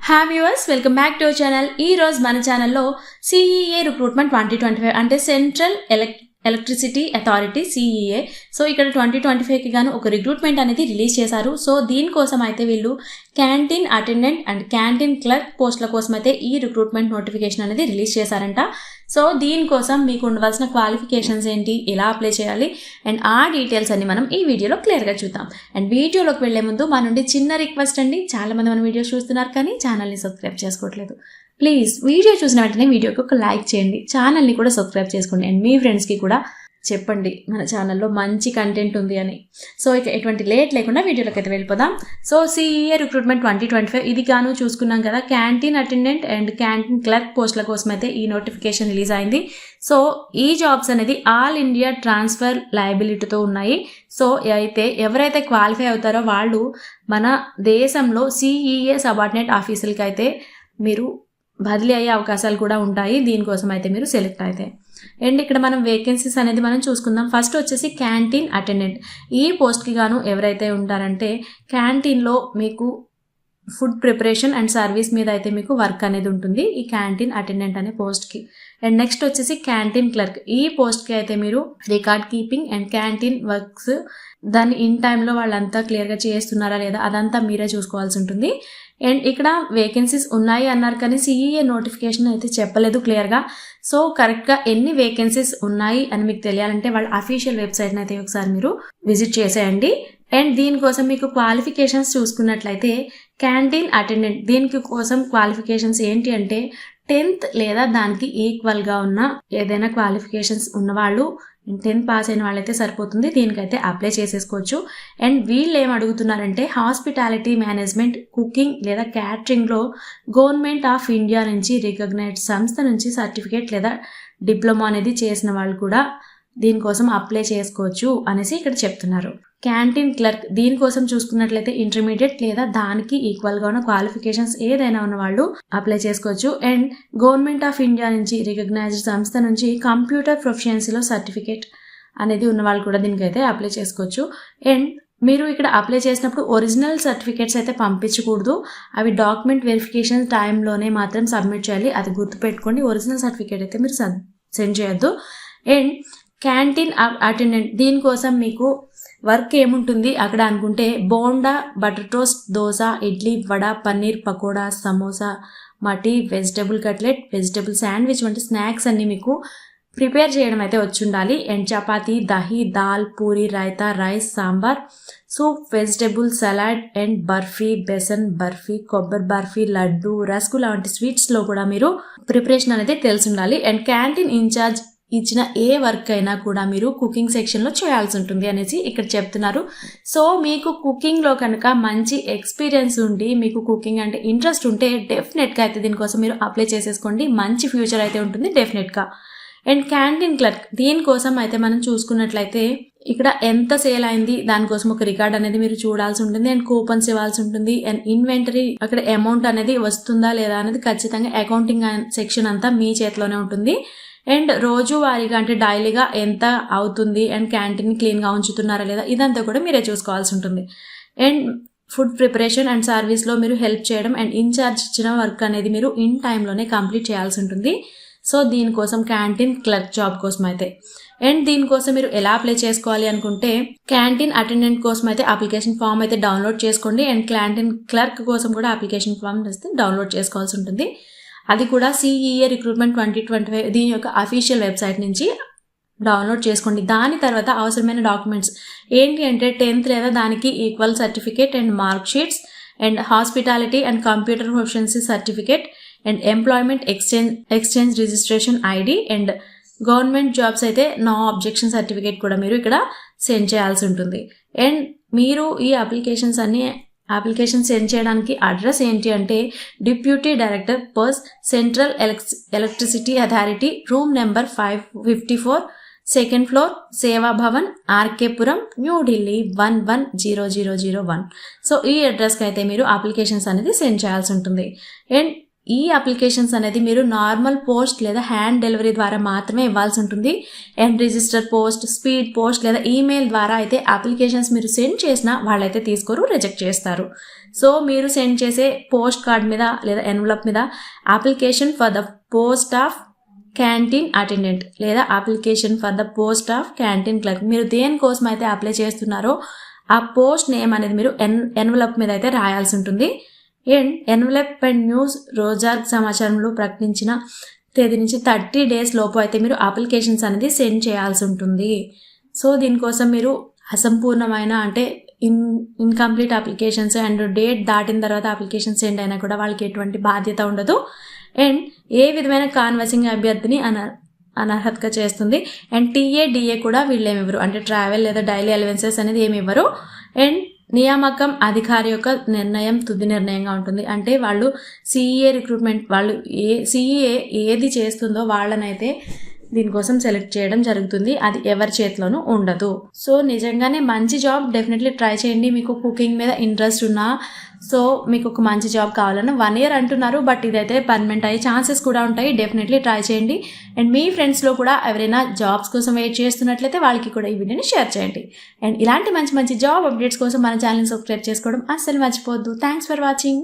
Hi viewers, welcome back to our channel. ఈ రోజు మన ఛానల్లో సిఈఏ రిక్రూట్మెంట్ 2025 అంటే central electricity authority CEA. So ఇక్కడ 2025కి గాను ఒక రిక్రూట్మెంట్ అనేది రిలీజ్ చేశారు. సో దీనికోసం అయితే వీళ్ళు canteen attendant and canteen clerk పోస్టుల కోసం అయితే ఈ రిక్రూట్మెంట్ నోటిఫికేషన్ అనేది రిలీజ్ చేశారంట. సో దీనికోసం మీకు ఉండవలసిన క్వాలిఫికేషన్స్ ఏంటి, ఎలా అప్లై చేయాలి అండ్ ఆ డీటెయిల్స్ అన్ని మనం ఈ వీడియోలో క్లియర్గా చూద్దాం. అండ్ వీడియోలోకి వెళ్లే ముందు మా నుండి చిన్న రిక్వెస్ట్ అండి, చాలా మంది మన వీడియోస్ చూస్తున్నారు కానీ ఛానల్ని సబ్స్క్రైబ్ చేసుకోవట్లేదు. ప్లీజ్ వీడియో చూసిన వెంటనే వీడియోకి ఒక లైక్ చేయండి, ఛానల్ని కూడా సబ్స్క్రైబ్ చేసుకోండి అండ్ మీ ఫ్రెండ్స్కి కూడా చెప్పండి మన ఛానల్లో మంచి కంటెంట్ ఉంది అని. సో ఇక ఎటువంటి లేట్ లేకుండా వీడియోలోకి అయితే వెళ్ళిపోదాం. సో సిఈఏ రిక్రూట్మెంట్ 2025 ఇది గాను చూసుకున్నాం కదా, canteen attendant and canteen clerk పోస్టుల కోసం అయితే ఈ నోటిఫికేషన్ రిలీజ్ అయింది. సో ఈ జాబ్స్ అనేది ఆల్ ఇండియా ట్రాన్స్ఫర్ లయబిలిటీతో ఉన్నాయి. సో అయితే ఎవరైతే క్వాలిఫై అవుతారో వాళ్ళు మన దేశంలో సిఈఏ సబార్డినేట్ ఆఫీసులకి అయితే మీరు బదిలీ అయ్యే అవకాశాలు కూడా ఉంటాయి. దీనికోసం అయితే మీరు సెలెక్ట్ అయితే అండ్ ఇక్కడ మనం వేకెన్సీస్ అనేది మనం చూసుకుందాం. ఫస్ట్ వచ్చేసి క్యాంటీన్ అటెండెంట్. ఈ పోస్ట్కి గాను ఎవరైతే ఉంటారంటే క్యాంటీన్లో మీకు ఫుడ్ ప్రిపరేషన్ అండ్ సర్వీస్ మీద అయితే మీకు వర్క్ అనేది ఉంటుంది ఈ క్యాంటీన్ అటెండెంట్ అనే పోస్ట్కి. అండ్ నెక్స్ట్ వచ్చేసి క్యాంటీన్ క్లర్క్. ఈ పోస్ట్కి అయితే మీరు record keeping and canteen works దాన్ని ఇన్ టైంలో వాళ్ళంతా క్లియర్గా చేస్తున్నారా లేదా అదంతా మీరే చూసుకోవాల్సి ఉంటుంది. అండ్ ఇక్కడ వేకెన్సీస్ ఉన్నాయి అన్నారు కానీ సిఈఏ నోటిఫికేషన్ అయితే చెప్పలేదు క్లియర్గా. సో కరెక్ట్గా ఎన్ని వేకెన్సీస్ ఉన్నాయి అని మీకు తెలియాలంటే వాళ్ళ అఫీషియల్ వెబ్సైట్ని అయితే ఒకసారి మీరు విజిట్ చేసేయండి. అండ్ దీనికోసం మీకు క్వాలిఫికేషన్స్ చూసుకున్నట్లయితే క్యాంటీన్ అటెండెంట్ దీనికి కోసం క్వాలిఫికేషన్స్ ఏంటి అంటే 10th లేదా దానికి ఈక్వల్గా ఉన్న ఏదైనా క్వాలిఫికేషన్స్ ఉన్నవాళ్ళు 10th పాస్ అయిన వాళ్ళైతే సరిపోతుంది, దీనికైతే అప్లై చేసేసుకోవచ్చు. అండ్ వీళ్ళు ఏం అడుగుతున్నారంటే హాస్పిటాలిటీ మేనేజ్మెంట్, కుకింగ్ లేదా క్యాటరింగ్లో గవర్నమెంట్ ఆఫ్ ఇండియా నుంచి రికగ్నైజ్డ్ సంస్థ నుంచి సర్టిఫికేట్ లేదా డిప్లొమా అనేది చేసిన వాళ్ళు కూడా దీనికోసం అప్లై చేసుకోవచ్చు అనేసి ఇక్కడ చెప్తున్నారు. క్యాంటీన్ క్లర్క్ దీనికోసం చూసుకున్నట్లయితే ఇంటర్మీడియట్ లేదా దానికి ఈక్వల్గా ఉన్న క్వాలిఫికేషన్స్ ఏదైనా ఉన్న వాళ్ళు అప్లై చేసుకోవచ్చు. అండ్ గవర్నమెంట్ ఆఫ్ ఇండియా నుంచి రికగ్నైజ్డ్ సంస్థ నుంచి కంప్యూటర్ ప్రొఫిషియన్సీలో సర్టిఫికేట్ అనేది ఉన్న వాళ్ళు కూడా దీనికైతే అప్లై చేసుకోవచ్చు. అండ్ మీరు ఇక్కడ అప్లై చేసినప్పుడు ఒరిజినల్ సర్టిఫికేట్స్ అయితే పంపించకూడదు, అవి డాక్యుమెంట్ వెరిఫికేషన్ టైంలోనే మాత్రం సబ్మిట్ చేయాలి, అది గుర్తుపెట్టుకోండి. ఒరిజినల్ సర్టిఫికేట్ అయితే మీరు సెండ్ చేయొద్దు. అండ్ క్యాంటీన్ అటెండెంట్ దీనికోసం మీకు వర్క్ ఏముంటుంది అక్కడ అనుకుంటే బోండా, బటర్ టోస్ట్, దోశ, ఇడ్లీ, వడ, పన్నీర్ పకోడా, సమోసా, మటీ, వెజిటబుల్ కట్లెట్, వెజిటబుల్ శాండ్విచ్ వంటి స్నాక్స్ అన్ని మీకు ప్రిపేర్ చేయడం అయితే వచ్చి ఉండాలి. And chapati, dahi, dal, puri, raita, rice, sambar, soup, vegetable salad and barfi, besan barfi, కొబ్బరి బర్ఫీ, లడ్డు, రసగుల్లా వంటి స్వీట్స్లో కూడా మీరు ప్రిపరేషన్ అనేది తెలిసి ఉండాలి. అండ్ క్యాంటీన్ ఇన్ఛార్జ్ ఇచ్చిన ఏ వర్క్ అయినా కూడా మీరు కుకింగ్ సెక్షన్లో చేయాల్సి ఉంటుంది అనేసి ఇక్కడ చెప్తున్నారు. సో మీకు కుకింగ్లో కనుక మంచి ఎక్స్పీరియన్స్ ఉండి మీకు కుకింగ్ అంటే ఇంట్రెస్ట్ ఉంటే డెఫినెట్గా అయితే దీనికోసం మీరు అప్లై చేసేసుకోండి, మంచి ఫ్యూచర్ అయితే ఉంటుంది డెఫినెట్గా. అండ్ క్యాంటీన్ క్లర్క్ దీనికోసం అయితే మనం చూసుకున్నట్లయితే ఇక్కడ ఎంత సేల్ అయింది దానికోసం ఒక రికార్డ్ అనేది మీరు చూడాల్సి ఉంటుంది. అండ్ కూపన్స్ ఇవ్వాల్సి ఉంటుంది. అండ్ ఇన్వెంటరీ అక్కడ అమౌంట్ అనేది వస్తుందా లేదా అనేది ఖచ్చితంగా అకౌంటింగ్ సెక్షన్ అంతా మీ చేతిలోనే ఉంటుంది. అండ్ రోజువారీగా అంటే డైలీగా ఎంత అవుతుంది అండ్ క్యాంటీన్ క్లీన్గా ఉంచుతున్నారా లేదా ఇదంతా కూడా మీరే చూసుకోవాల్సి ఉంటుంది. అండ్ ఫుడ్ ప్రిపరేషన్ అండ్ సర్వీస్లో మీరు హెల్ప్ చేయడం అండ్ ఇన్ఛార్జ్ ఇచ్చిన వర్క్ అనేది మీరు ఇన్ టైంలోనే కంప్లీట్ చేయాల్సి ఉంటుంది. సో దీనికోసం క్యాంటీన్ క్లర్క్ జాబ్ కోసం అయితే. అండ్ దీనికోసం మీరు ఎలా అప్లై చేసుకోవాలి అనుకుంటే క్యాంటీన్ అటెండెంట్ కోసం అయితే అప్లికేషన్ ఫామ్ అయితే డౌన్లోడ్ చేసుకోండి. అండ్ క్యాంటీన్ క్లర్క్ కోసం కూడా అప్లికేషన్ ఫామ్ డౌన్లోడ్ చేసుకోవాల్సి ఉంటుంది. అది కూడా సిఈఏ రిక్రూట్మెంట్ 2025 దీని యొక్క అఫీషియల్ వెబ్సైట్ నుంచి డౌన్లోడ్ చేసుకోండి. దాని తర్వాత అవసరమైన డాక్యుమెంట్స్ ఏంటి అంటే 10th లేదా దానికి equal certificate and mark sheets and hospitality and computer proficiency certificate and employment exchange registration ID and government jobs అయితే నో అబ్జెక్షన్ సర్టిఫికేట్ కూడా మీరు ఇక్కడ సెండ్ చేయాల్సి ఉంటుంది. అండ్ మీరు ఈ అప్లికేషన్ సెండ్ చేయడానికి అడ్రస్ ఏంటి అంటే deputy director purse central electricity authority, room number 554, 2nd floor, సేవా భవన్, ఆర్కేపురం, న్యూఢిల్లీ 110001. సో ఈ అడ్రస్కి అయితే మీరు అప్లికేషన్స్ అనేది సెండ్ చేయాల్సి ఉంటుంది. అండ్ ఈ అప్లికేషన్స్ అనేది మీరు నార్మల్ పోస్ట్ లేదా హ్యాండ్ డెలివరీ ద్వారా మాత్రమే ఇవ్వాల్సి ఉంటుంది. And register post, speed post లేదా ఈమెయిల్ ద్వారా అయితే అప్లికేషన్స్ మీరు సెండ్ చేసినా వాళ్ళైతే తీసుకోరు, రిజెక్ట్ చేస్తారు. సో మీరు సెండ్ చేసే పోస్ట్ కార్డ్ మీద లేదా ఎన్వలప్ మీద application for the post of canteen attendant లేదా application for the post of canteen clerk, మీరు దేనికోసం అయితే అప్లై చేస్తున్నారో ఆ పోస్ట్ నేమ్ అనేది మీరు ఎన్వలప్ మీద అయితే రాయాల్సి ఉంటుంది. అండ్ ఎన్వలప్ అండ్ న్యూస్ రోజార్ సమాచారంలో ప్రకటించిన తేదీ నుంచి 30 days లోపు అయితే మీరు అప్లికేషన్స్ అనేది సెండ్ చేయాల్సి ఉంటుంది. సో దీనికోసం మీరు అసంపూర్ణమైన అంటే ఇన్కంప్లీట్ అప్లికేషన్స్ అండ్ డేట్ దాటిన తర్వాత అప్లికేషన్ సెండ్ అయినా కూడా వాళ్ళకి ఎటువంటి బాధ్యత ఉండదు. అండ్ ఏ విధమైన కాన్వర్సింగ్ అభ్యర్థిని అనర్హతగా చేస్తుంది. అండ్ TA, DA కూడా వీళ్ళు ఏమి ఇవ్వరు, అంటే ట్రావెల్ లేదా డైలీ అలవెన్సెస్ అనేది ఏమి ఇవ్వరు. అండ్ నియామకం అధికారి యొక్క నిర్ణయం తుది నిర్ణయంగా ఉంటుంది. అంటే వాళ్ళు CEA రిక్రూట్మెంట్ వాళ్ళు CEA ఏది చేస్తుందో వాళ్ళనైతే దీనికోసం సెలెక్ట్ చేయడం జరుగుతుంది. అది ఎవరి చేతిలోనూ ఉండదు. సో నిజంగానే మంచి జాబ్, డెఫినెట్లీ ట్రై చేయండి. మీకు కుకింగ్ మీద ఇంట్రెస్ట్ ఉన్నా, సో మీకు ఒక మంచి జాబ్ కావాలని 1 year అంటున్నారు, బట్ ఇదైతే పర్మనెంట్ అయ్యే ఛాన్సెస్ కూడా ఉంటాయి. డెఫినెట్లీ ట్రై చేయండి. అండ్ మీ ఫ్రెండ్స్లో కూడా ఎవరైనా జాబ్స్ కోసం వెయిట్ చేస్తున్నట్లయితే వాళ్ళకి కూడా ఈ వీడియోని షేర్ చేయండి. అండ్ ఇలాంటి మంచి మంచి జాబ్ అప్డేట్స్ కోసం మన ఛానల్ని సబ్స్క్రైబ్ చేసుకోవడం అస్సలు మర్చిపోవద్దు. Thanks for watching.